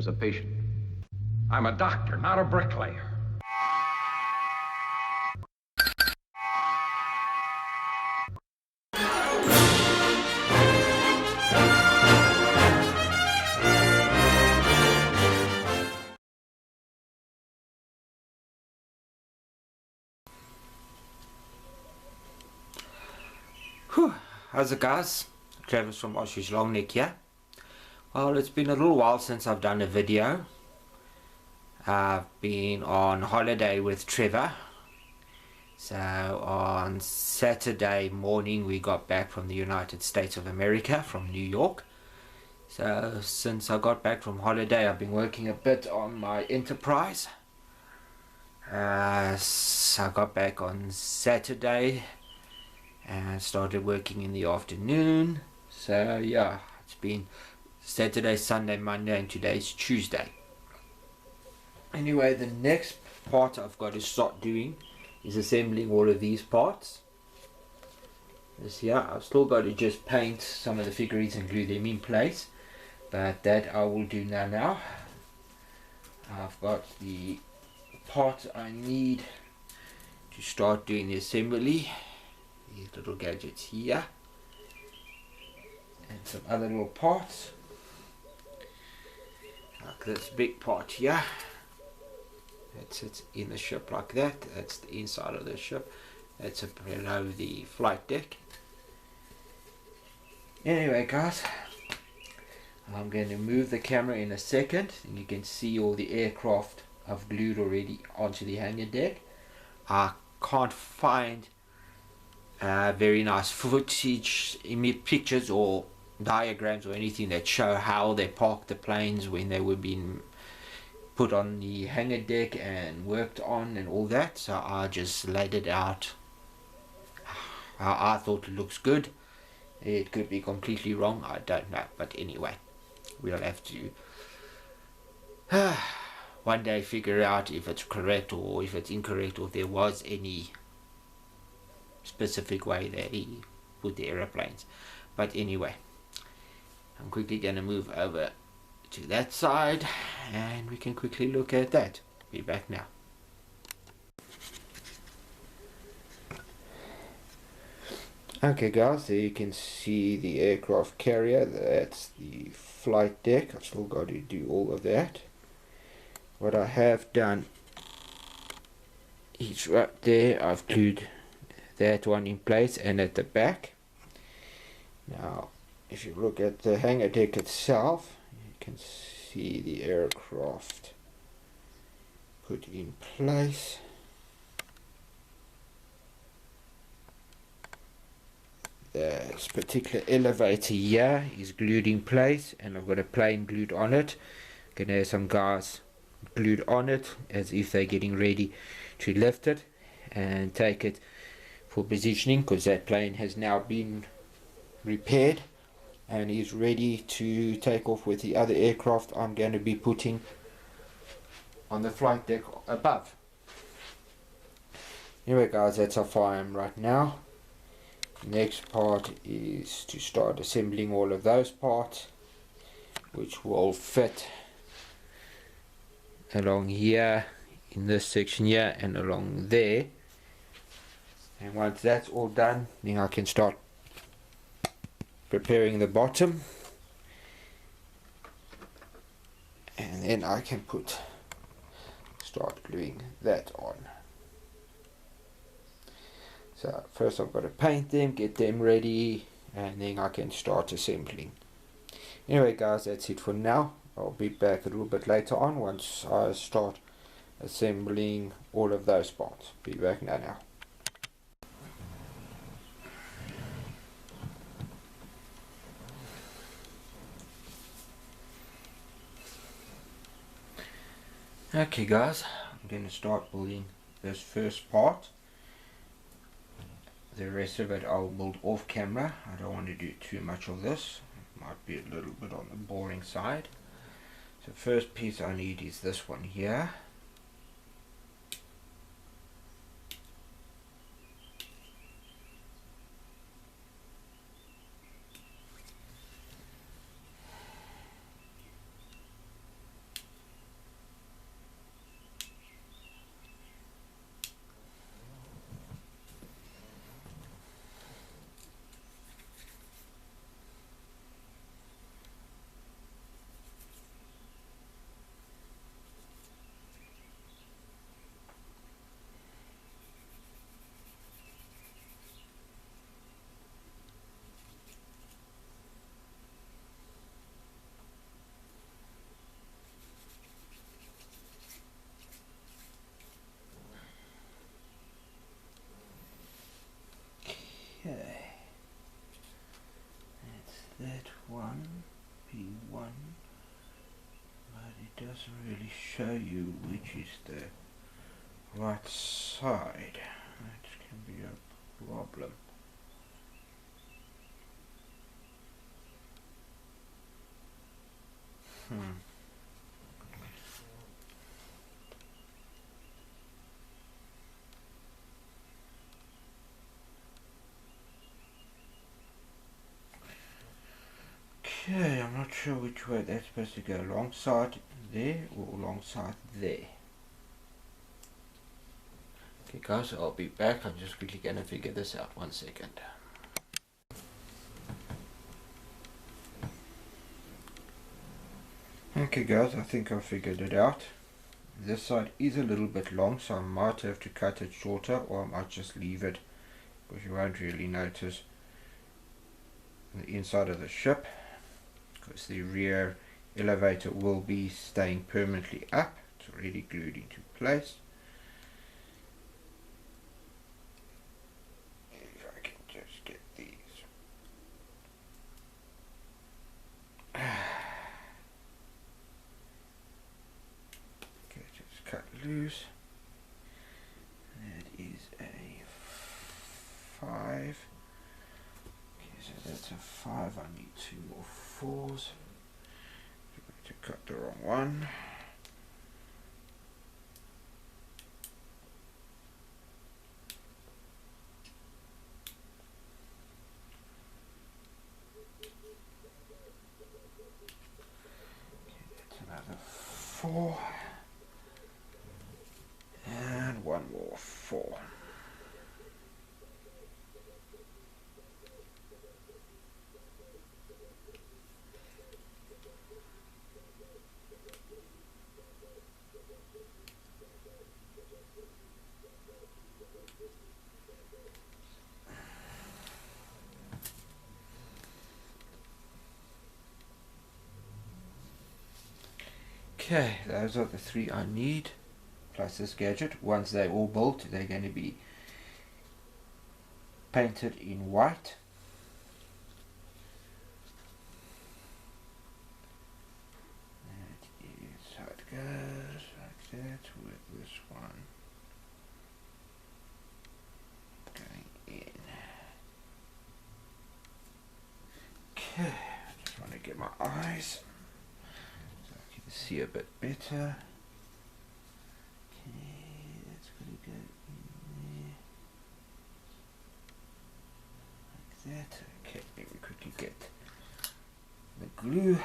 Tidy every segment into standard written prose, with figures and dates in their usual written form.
as a patient. I'm a doctor, not a bricklayer. Whew, how's it guys? Travis from Oshie's Long Neck here. Well, it's been a little while since I've done a video. I've been on holiday with Trevor. So on Saturday morning we got back from the United States of America, from New York. So since I got back from holiday I've been working a bit on my Enterprise. So I got back on Saturday and started working in the afternoon. So yeah, it's been Saturday, Sunday, Monday, and today's Tuesday. Anyway, the next part I've got to start doing is assembling all of these parts. This here, I've still got to just paint some of the figurines and glue them in place, but that I will do now. I've got the part I need to start doing the assembly. These little gadgets here and some other little parts, like this big part here that sits in the ship like that. That's the inside of the ship. That's below the flight deck. Anyway guys, I'm going to move the camera in a second and you can see all the aircraft I've glued already onto the hangar deck. I can't find very nice footage, pictures or diagrams or anything that show how they parked the planes when they were being put on the hangar deck and worked on and all that. So I just laid it out how I thought it looks good. It could be completely wrong, I don't know, but anyway, we'll have to one day figure out if it's correct or if it's incorrect, or if there was any specific way that he put the aeroplanes. But anyway, I'm quickly going to move over to that side and we can quickly look at that. Be back now. Okay guys, there you can see the aircraft carrier. That's the flight deck. I've still got to do all of that. What I have done is right there, I've glued that one in place, and at the back, now if you look at the hangar deck itself, you can see the aircraft put in place. This particular elevator here is glued in place and I've got a plane glued on it. Gonna have some guys glued on it as if they're getting ready to lift it and take it for positioning, because that plane has now been repaired and is ready to take off with the other aircraft I'm going to be putting on the flight deck above. Anyway guys, that's how far I am right now. Next part is to start assembling all of those parts, which will fit along here in this section here and along there. And once that's all done, then I can start preparing the bottom, and then I can start gluing that on. So first I've got to paint them, get them ready, and then I can start assembling. Anyway guys, that's it for now. I'll be back a little bit later on once I start assembling all of those parts. Be back now. Okay guys, I'm going to start building this first part. The rest of it I'll build off camera. I don't want to do too much of this. It might be a little bit on the boring side. So first piece I need is this one here. P1, but it doesn't really show you which is the right side. That can be a problem. Okay, I'm not sure which way that's supposed to go, alongside there or alongside there. Okay guys, I'll be back. I'm just quickly gonna figure this out. 1 second. Okay guys, I think I figured it out. This side is a little bit long, so I might have to cut it shorter, or I might just leave it, because you won't really notice the inside of the ship, because the rear elevator will be staying permanently up. It's already glued into place. If I can just get these. Okay, just cut loose. That is a 5. Okay, so that's a 5. I need 2 more 4s. I'm going to cut the wrong one. Okay, that's another 4. And 1 more 4. Okay, those are the 3 I need, plus this gadget. Once they're all built, they're going to be painted in white. That is how it goes, like that, with this one going in. Okay, I just want to get my eyes so I can see a bit better. Okay, that's going to go in there, like that. Okay, let me quickly get the glue.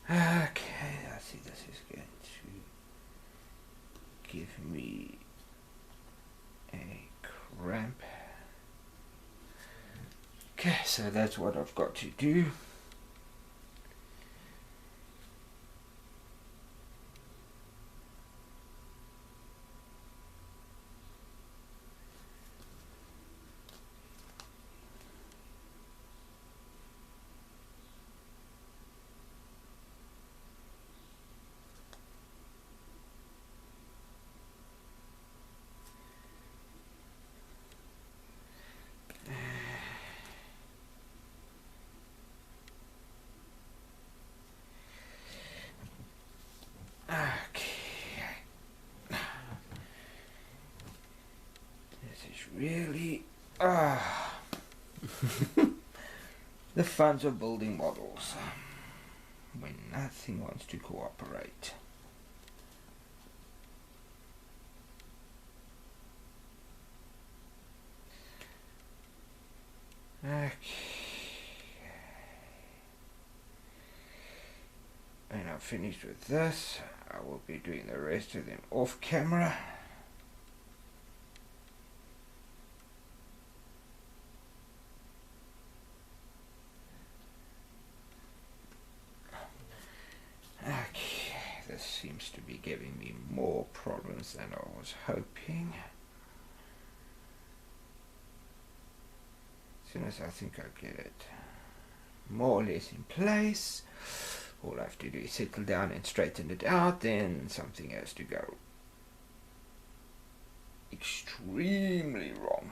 Okay, I see this is going to give me a cramp. Okay, so that's what I've got to do. Really, the fun of building models when nothing wants to cooperate. Okay, and I'm finished with this. I will be doing the rest of them off camera. seems to be giving me more problems than I was hoping. As soon as I think I get it more or less in place, all I have to do is settle down and straighten it out, then something has to go extremely wrong.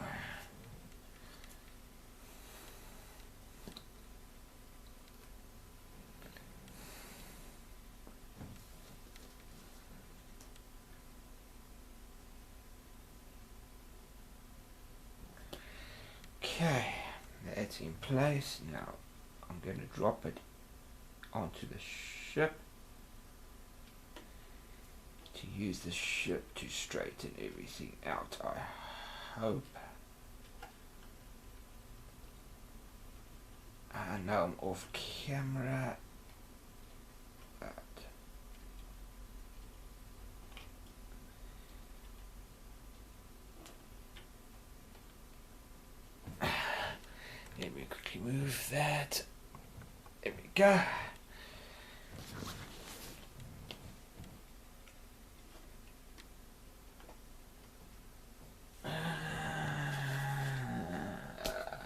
Okay, that's in place. Now I'm going to drop it onto the ship to use the ship to straighten everything out, I hope. I know I'm off camera, but let me quickly move that. There we go.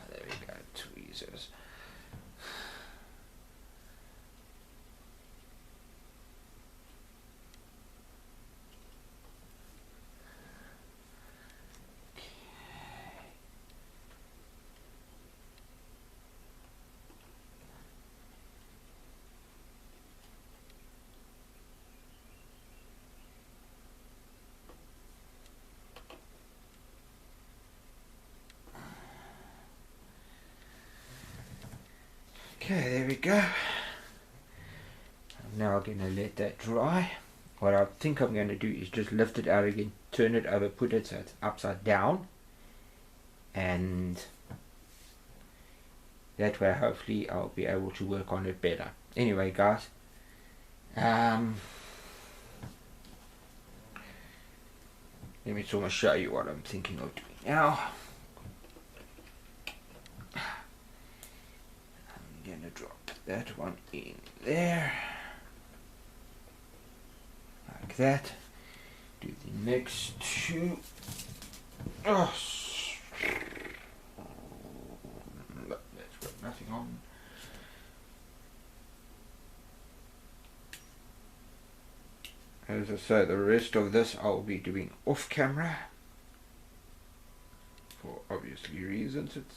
There we go, tweezers. Okay, there we go. I'm now going to let that dry. What I think I'm going to do is just lift it out again, turn it over, put it so it's upside down, and that way hopefully I'll be able to work on it better. Anyway guys, let me sort of show you what I'm thinking of doing now. I'm going to drop that one in there, like that. Do the next two. Oh, that's got nothing on. As I say, the rest of this I'll be doing off camera for obviously reasons. It's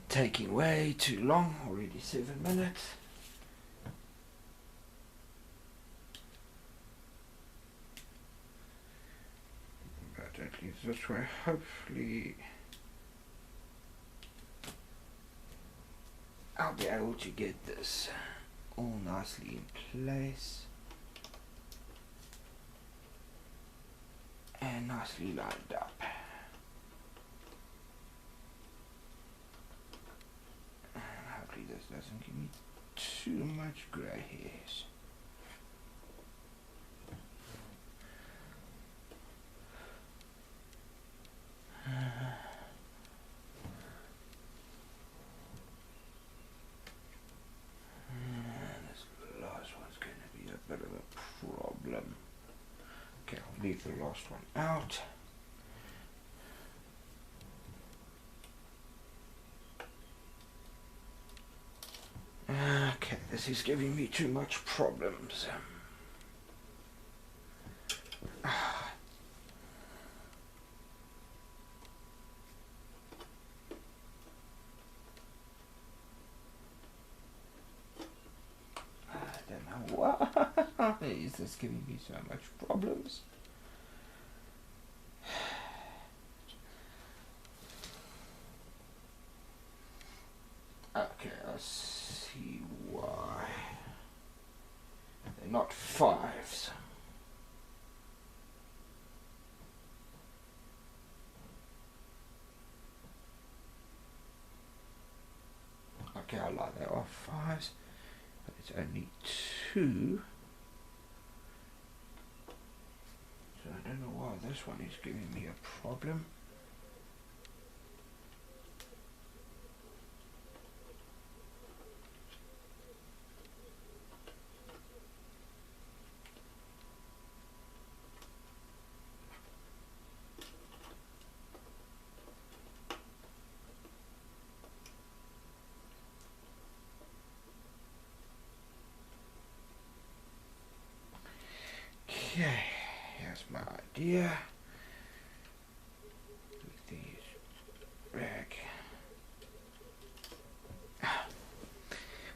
taking way too long, already 7 minutes. But at least this way, hopefully I'll be able to get this all nicely in place and nicely lined up. Hopefully this doesn't give me too much grey hairs. This last one's going to be a bit of a problem. Okay, I'll leave the last one out. Okay, this is giving me too much problems. I don't know why is this giving me so much problems. Okay, I see why. They're not fives. Okay, I like they are fives, but it's only two. So I don't know why this one is giving me a problem. Okay, here's my idea. Put these back.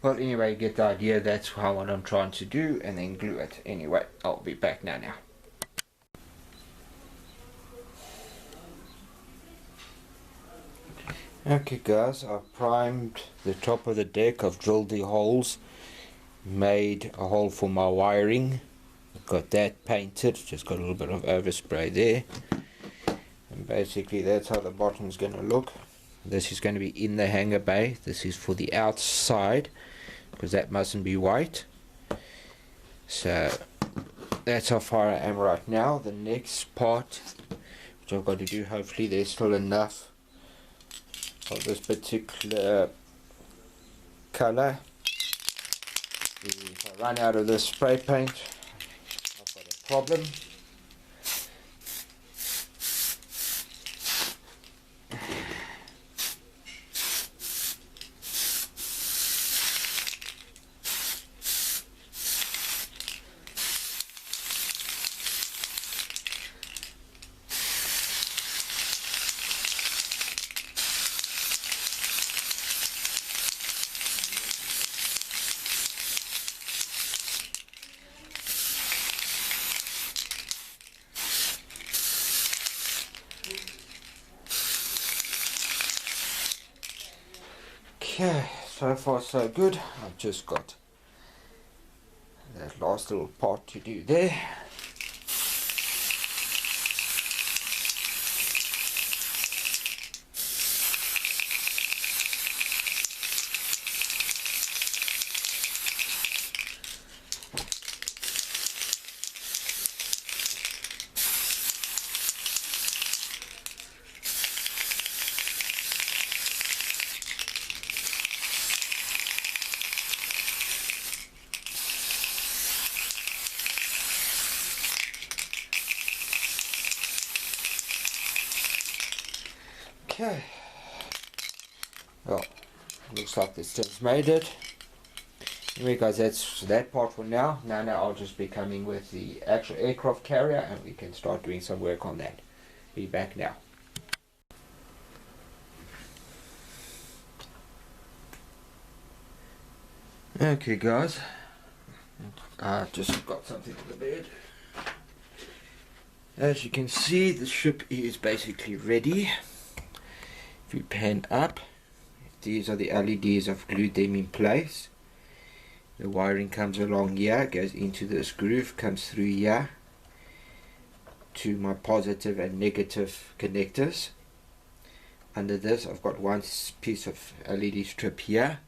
Well, anyway, you get the idea. That's how what I'm trying to do, and then glue it. Anyway, I'll be back now. Okay guys, I've primed the top of the deck. I've drilled the holes, made a hole for my wiring. I've got that painted, just got a little bit of overspray there. And basically that's how the bottom's going to look. This is going to be in the hanger bay. This is for the outside, because that mustn't be white. So that's how far I am right now. The next part, which I've got to do, hopefully there's still enough of this particular color. If I run out of this spray paint, I've got a problem. Okay, so far so good. I've just got that last little part to do there. Okay, well, looks like this thing's made it. Anyway guys, that's that part for now. Now I'll just be coming with the actual aircraft carrier and we can start doing some work on that. Be back now. Okay guys, I just got something on the bed. As you can see, the ship is basically ready. If you pan up, these are the LEDs. I've glued them in place. The wiring comes along here, goes into this groove, comes through here to my positive and negative connectors. Under this I've got one piece of LED strip here.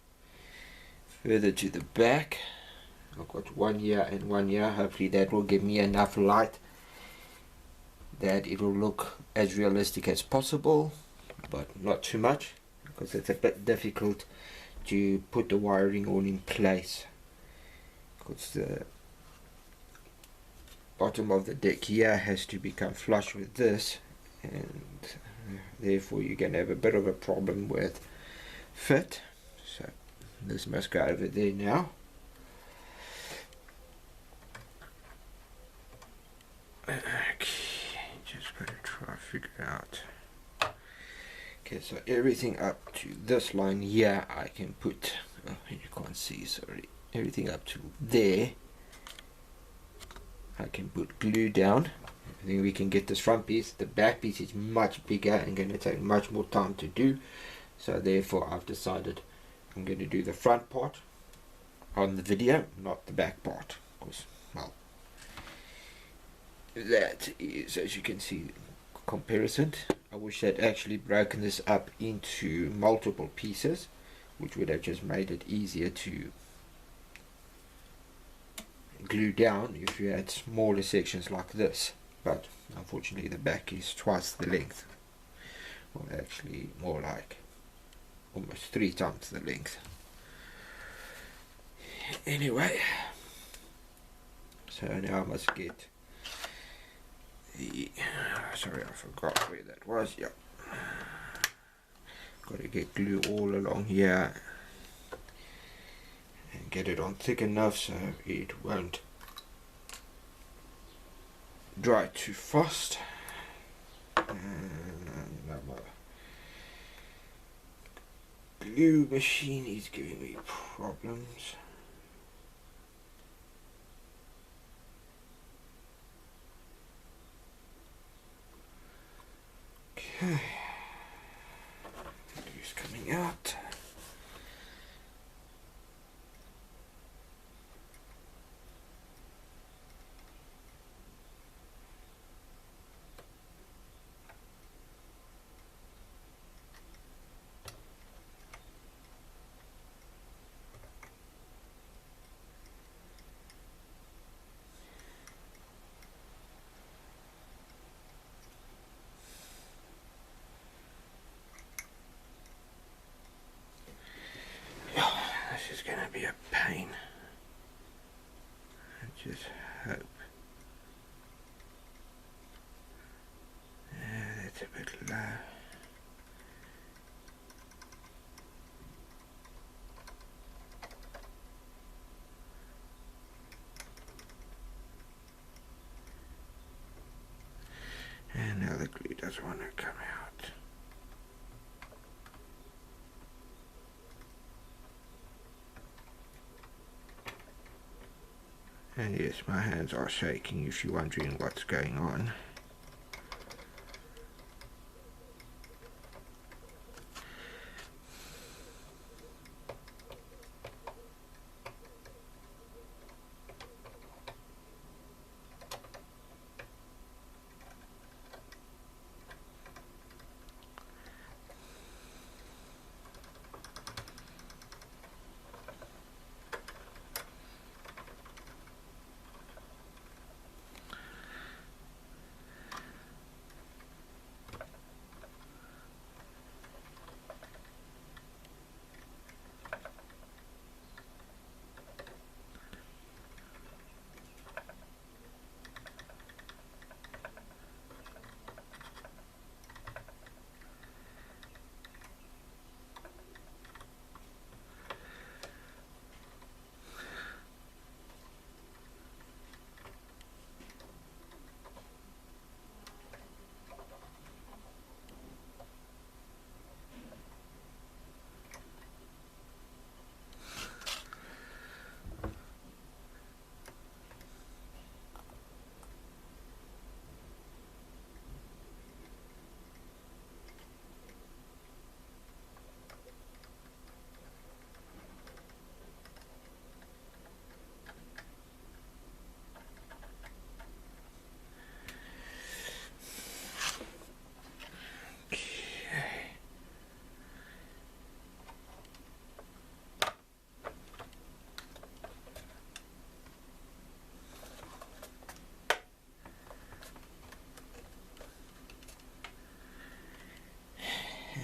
Further to the back I've got one here and one here. Hopefully that will give me enough light that it will look as realistic as possible, but not too much, because it's a bit difficult to put the wiring all in place, because the bottom of the deck here has to become flush with this, and therefore you're going to have a bit of a problem with fit. So this must go over there now. Okay, just got to try to figure out. Okay, so everything up to this line here I can put, oh, you can't see, sorry, everything up to there I can put glue down. I think we can get this front piece. The back piece is much bigger and going to take much more time to do, so therefore I've decided I'm going to do the front part on the video, not the back part, because, well, that is, as you can see, comparison. I wish I'd actually broken this up into multiple pieces, which would have just made it easier to glue down if you had smaller sections like this, but unfortunately the back is twice the length, or actually more like almost 3 times the length. Anyway, so now I must get the, sorry I forgot where that was. Yep, got to get glue all along here and get it on thick enough so it won't dry too fast. And my glue machine is giving me problems. Okay, glue's coming out. This is going to be a pain. I just hope. Yeah, that's a bit low. And now the glue doesn't want to come out. And yes, my hands are shaking if you're wondering what's going on.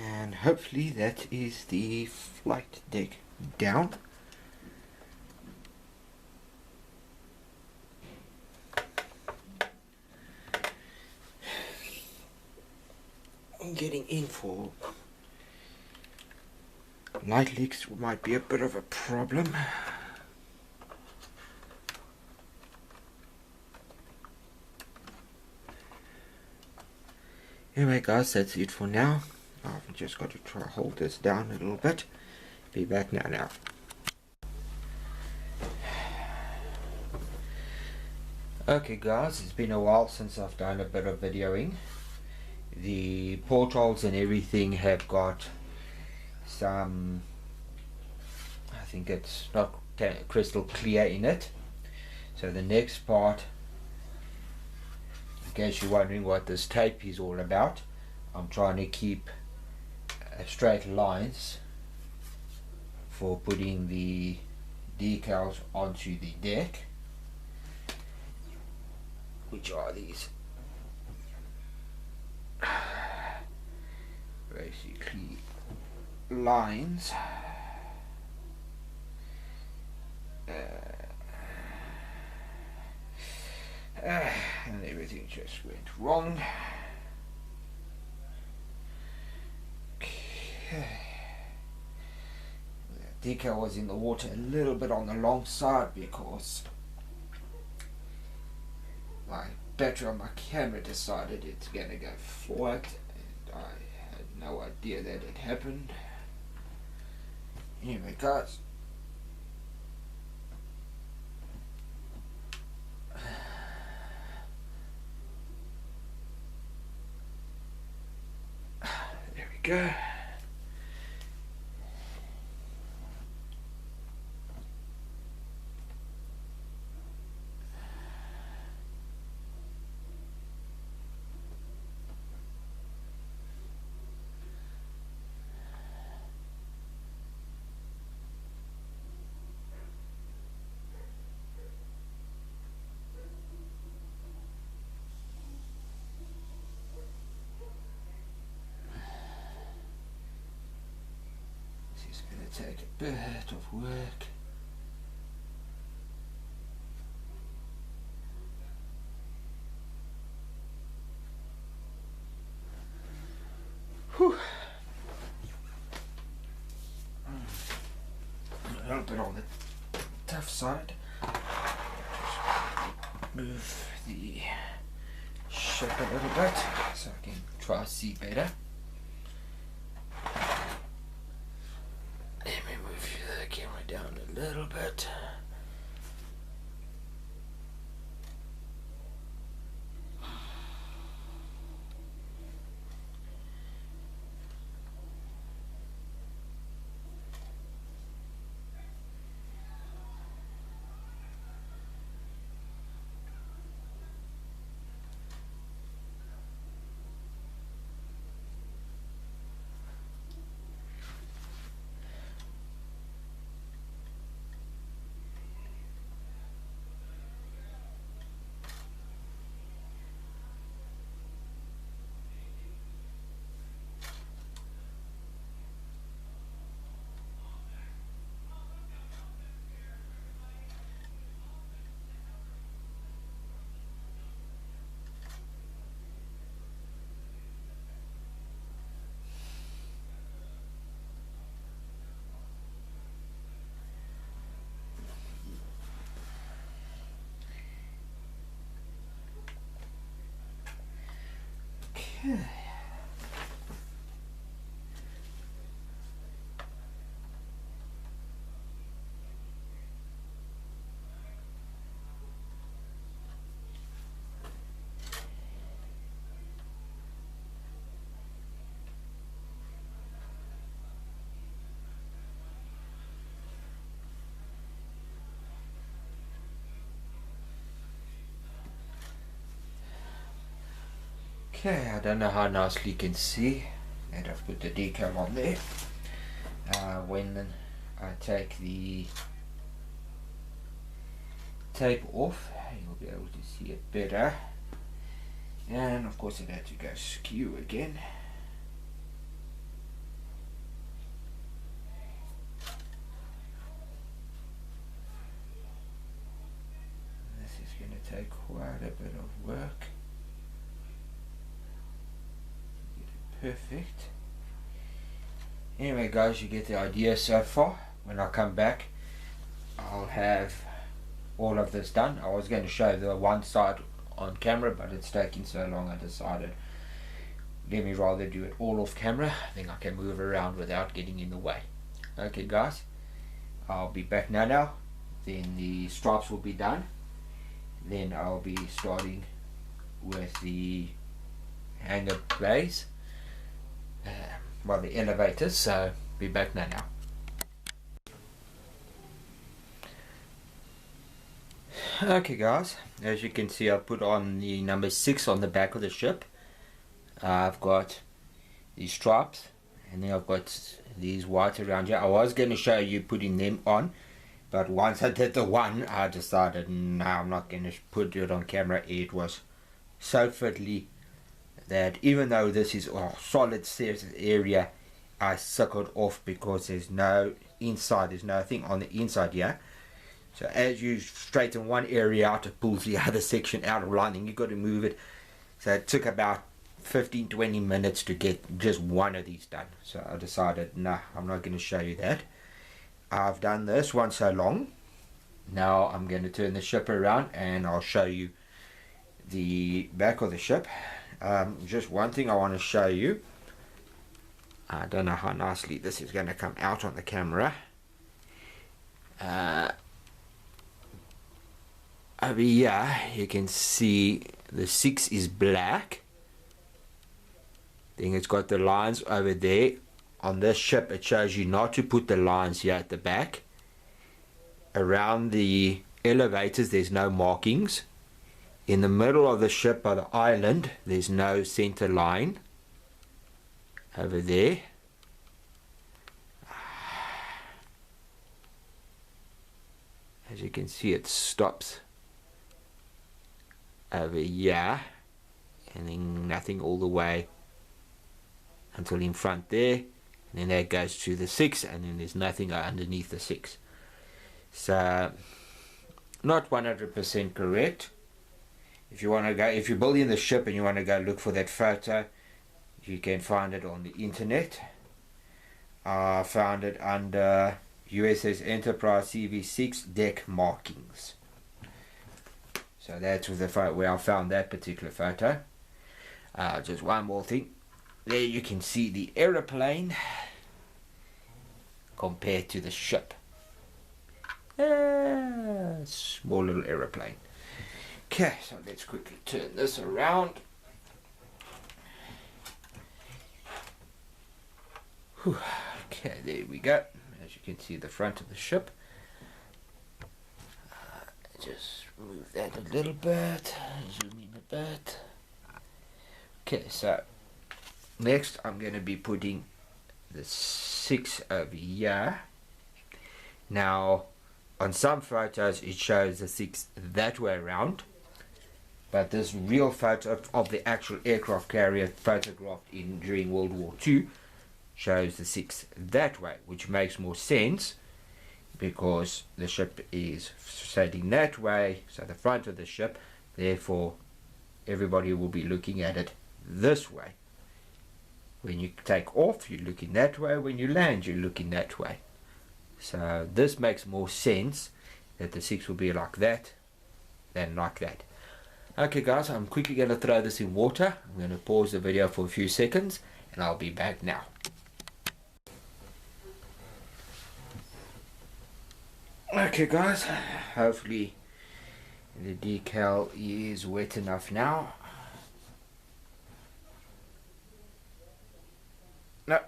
And hopefully that is the flight deck down. I'm getting in for light leaks might be a bit of a problem. Anyway guys, that's it for now. I've just got to try to hold this down a little bit. Be back now. Okay guys, it's been a while since I've done a bit of videoing. The portholes and everything have got some, I think it's not crystal clear in it. So the next part, in case you're wondering what this tape is all about, I'm trying to keep straight lines for putting the decals onto the deck, which are these basically lines. And everything just went wrong. Okay. The decal was in the water a little bit on the long side because my battery on my camera decided it's gonna go flat, and I had no idea that it happened. Anyway, guys, there we go. This is going to take a bit of work. Whew. A little bit on the tough side. Just move the ship a little bit so I can try to see better. Let me move the camera down a little bit. Okay. Okay, I don't know how nicely you can see that I've put the decal on there. When I take the tape off, you'll be able to see it better. And of course it had to go skew again. This is going to take quite a bit of work. Perfect. Anyway guys, you get the idea so far. When I come back, I'll have all of this done. I was going to show the one side on camera, but it's taking so long I decided let me rather do it all off camera. I think I can move around without getting in the way. Okay guys, I'll be back now. Then the stripes will be done. Then I'll be starting with the hanger bays. Well, the elevators, so be back now. Okay guys, as you can see, I put on the number 6 on the back of the ship. I've got these stripes, and then I've got these white around here. I was going to show you putting them on, but once I did the one, I decided no, I'm not going to put it on camera. It was so fiddly that even though this is a solid surface area, I suckled off because there's no inside, there's nothing on the inside here. So as you straighten one area out, it pulls the other section out of line, and you've got to move it. So it took about 15-20 minutes to get just one of these done. So I decided, nah, I'm not going to show you that. I've done this one so long. Now I'm going to turn the ship around and I'll show you the back of the ship. Just one thing I want to show you. I don't know how nicely this is going to come out on the camera. Over here you can see the 6 is black. Then it's got the lines over there. On this ship it shows you not to put the lines here at the back. Around the elevators there's no markings. In the middle of the ship by the island there's no center line. Over there. As you can see, it stops over here, and then nothing all the way until in front there, and then that goes to the 6, and then there's nothing underneath the 6. So not 100% correct. If you want to go, if you're building the ship and you want to go look for that photo, you can find it on the internet. I found it under S S Enterpris P6 deck markings. So that's the photo where I found that particular photo. Just one more thing. There you can see the aeroplane compared to the ship. Small little aeroplane. Okay, so let's quickly turn this around. Whew. Okay, there we go. As you can see, the front of the ship. Just move that a little bit, zoom in a bit. Okay, so next I'm going to be putting the 6 over here. Now on some photos it shows the 6 that way around, but this real photo of the actual aircraft carrier photographed during World War II shows the 6 that way, which makes more sense because the ship is sailing that way, so the front of the ship, therefore everybody will be looking at it this way. When you take off, you're looking that way. When you land, you're looking that way. So this makes more sense that the 6 will be like that than like that. Okay guys, I'm quickly going to throw this in water. I'm going to pause the video for a few seconds and I'll be back now. Okay guys, hopefully the decal is wet enough now. No,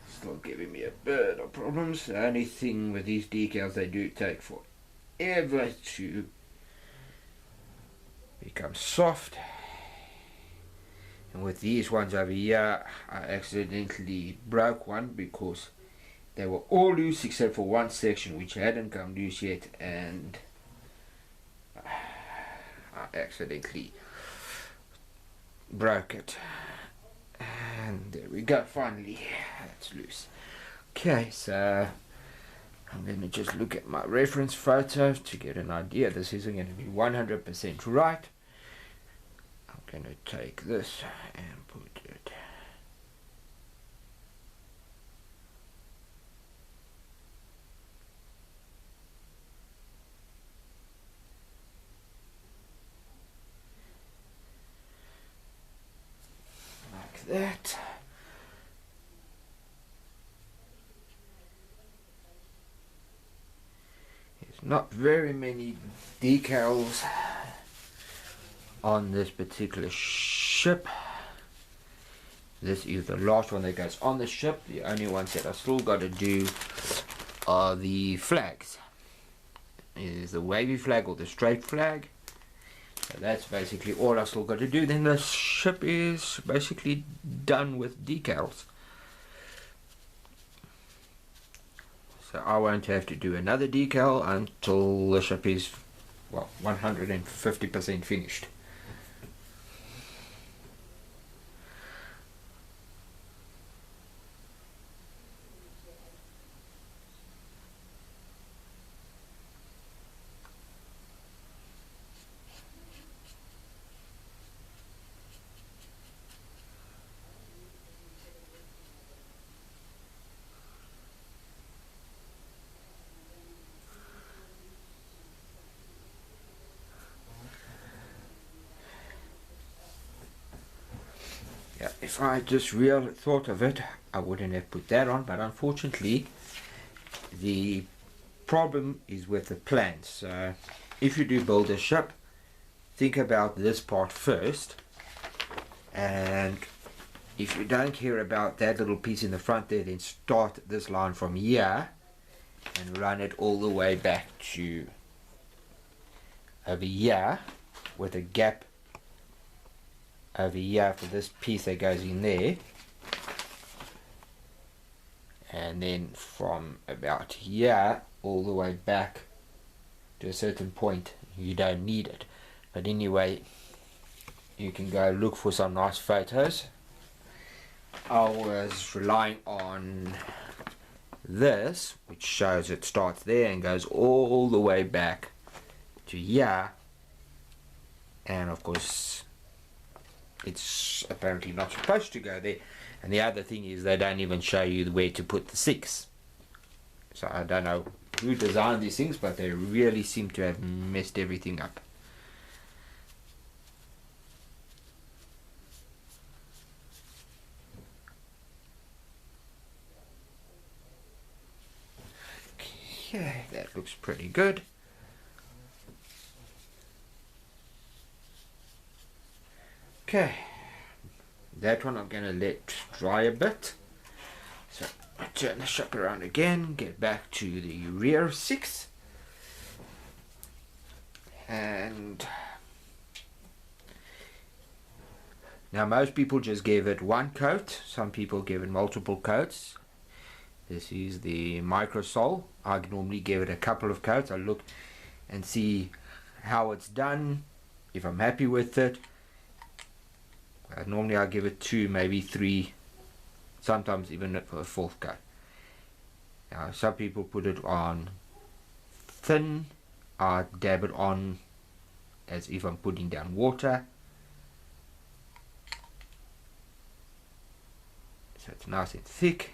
still giving me a bit of problems. The only thing with these decals, they do take forever to become soft. And with these ones over here, I accidentally broke one because they were all loose except for one section which hadn't come loose yet, and I accidentally broke it. And there we go, finally, that's loose. Okay, so I'm going to just look at my reference photos to get an idea. This isn't going to be 100% right. I'm going to take this and put it like that. There's not very many decals on this particular ship. This is the last one that goes on the ship. The only ones that I still got to do are the flags. Is the wavy flag or the straight flag. So that's basically all I still got to do. Then the ship is basically done with decals. So I won't have to do another decal until the ship is, well, 150% finished. if I just really thought of it, I wouldn't have put that on, but unfortunately the problem is with the plans. So if you do build a ship, think about this part first, and if you don't care about that little piece in the front there, then start this line from here and run it all the way back to over here, with a gap over here for this piece that goes in there, and then from about here all the way back to a certain point. You don't need it, but anyway, you can go look for some nice photos. I was relying on this, which shows it starts there and goes all the way back to here, and of course it's apparently not supposed to go there. And the other thing is, they don't even show you where to put the 6. So I don't know who designed these things, but they really seem to have messed everything up. Okay, that looks pretty good. Okay, that one I'm going to let dry a bit. So I turn the ship around again, get back to the rear 6, and now most people just give it one coat, some people give it multiple coats. This is the microsole. I normally give it a couple of coats. I look and see how it's done, if I'm happy with it. Normally I give it 2, maybe 3, sometimes even a 4th coat. Now some people put it on thin. I dab it on as if I'm putting down water, so it's nice and thick,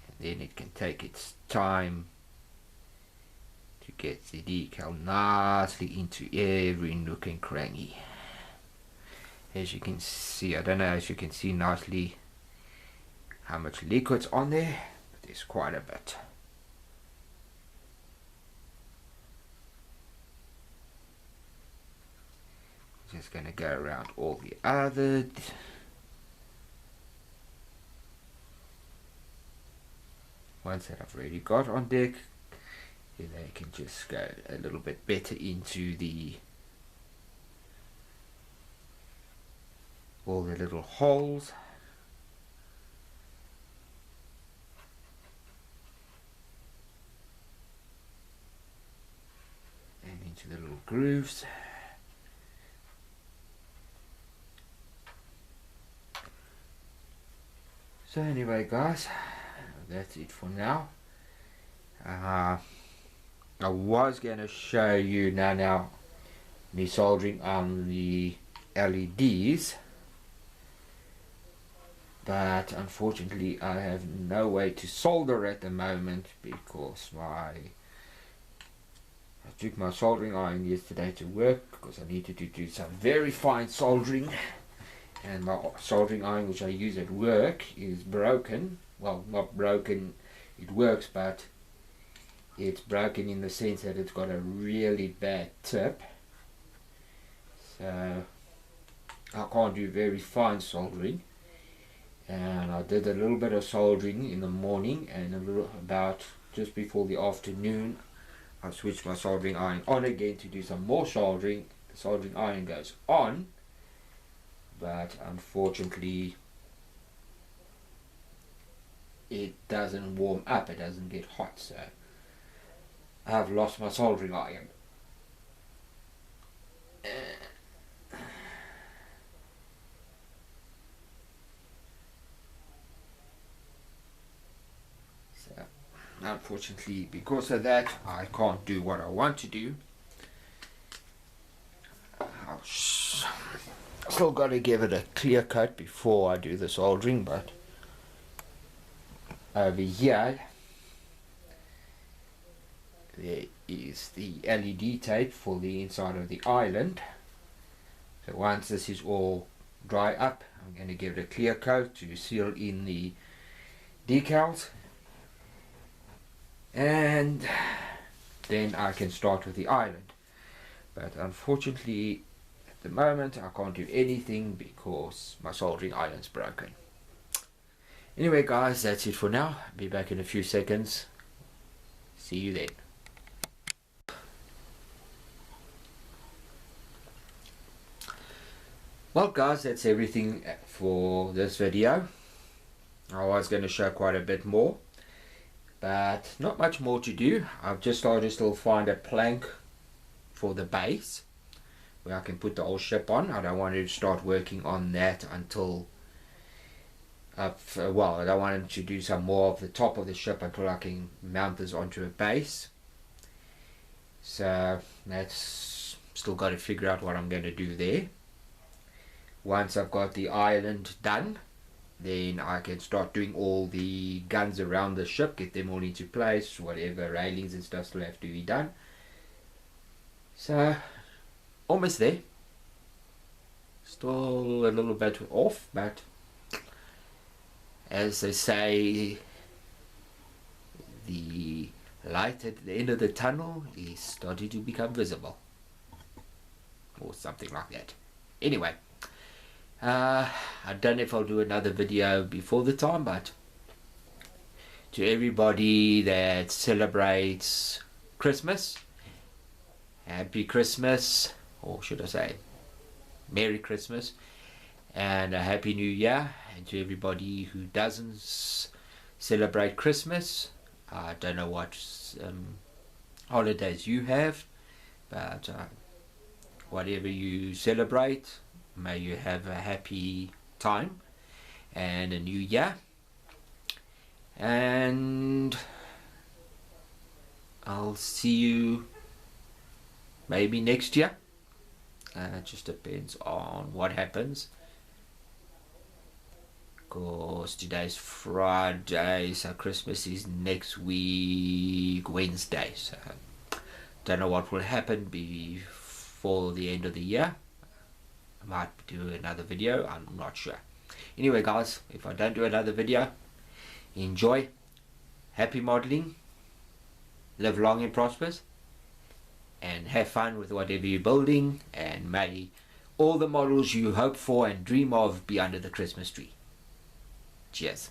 and then it can take its time to get the decal nicely into every nook and cranny. As you can see, I don't know if you can see nicely how much liquid's on there, but there's quite a bit. Just going to go around all the other ones that I've already got on deck. Then they can just go a little bit better into the all the little holes. And into the little grooves. So anyway guys, that's it for now. I was going to show you now me soldering on the LEDs, but unfortunately I have no way to solder at the moment because I took my soldering iron yesterday to work because I needed to do some very fine soldering, and my soldering iron which I use at work is broken. Well, not broken, it works, but it's broken in the sense that it's got a really bad tip, so I can't do very fine soldering. And I did a little bit of soldering in the morning, and a little about just before the afternoon I switched my soldering iron on again to do some more soldering. The soldering iron goes on, but unfortunately it doesn't warm up, it doesn't get hot, so I've lost my soldering iron. Unfortunately, because of that, I can't do what I want to do. I've still got to give it a clear coat before I do the soldering, but over here there is the LED tape for the inside of the island. So once this is all dry up, I'm going to give it a clear coat to seal in the decals, and then I can start with the island. But unfortunately at the moment I can't do anything because my soldering iron's broken. Anyway guys, that's it for now. I'll be back in a few seconds. See you then. Well guys, that's everything for this video. I was going to show quite a bit more, but not much more to do. I've just started to still find a plank for the base where I can put the whole ship on. I don't want to start working on that until well, I don't want to do some more of the top of the ship until I can mount this onto a base. So that's still got to figure out what I'm going to do there. Once I've got the island done, then I can start doing all the guns around the ship, get them all into place, whatever railings and stuff still have to be done. So almost there. Still a little bit off, but as they say, the light at the end of the tunnel is starting to become visible, or something like that. Anyway, I don't know if I'll do another video before the time, but to everybody that celebrates Christmas, Happy Christmas, or should I say Merry Christmas, and a Happy New Year. And to everybody who doesn't celebrate Christmas, I don't know what holidays you have, but whatever you celebrate, may you have a happy time and a new year. And I'll see you maybe next year. It just depends on what happens, because today's Friday, so Christmas is next week Wednesday, so don't know what will happen before the end of the year. I might do another video, I'm not sure. Anyway guys, if I don't do another video, enjoy, happy modeling, live long and prosperous, and have fun with whatever you're building, and may all the models you hope for and dream of be under the Christmas tree. Cheers.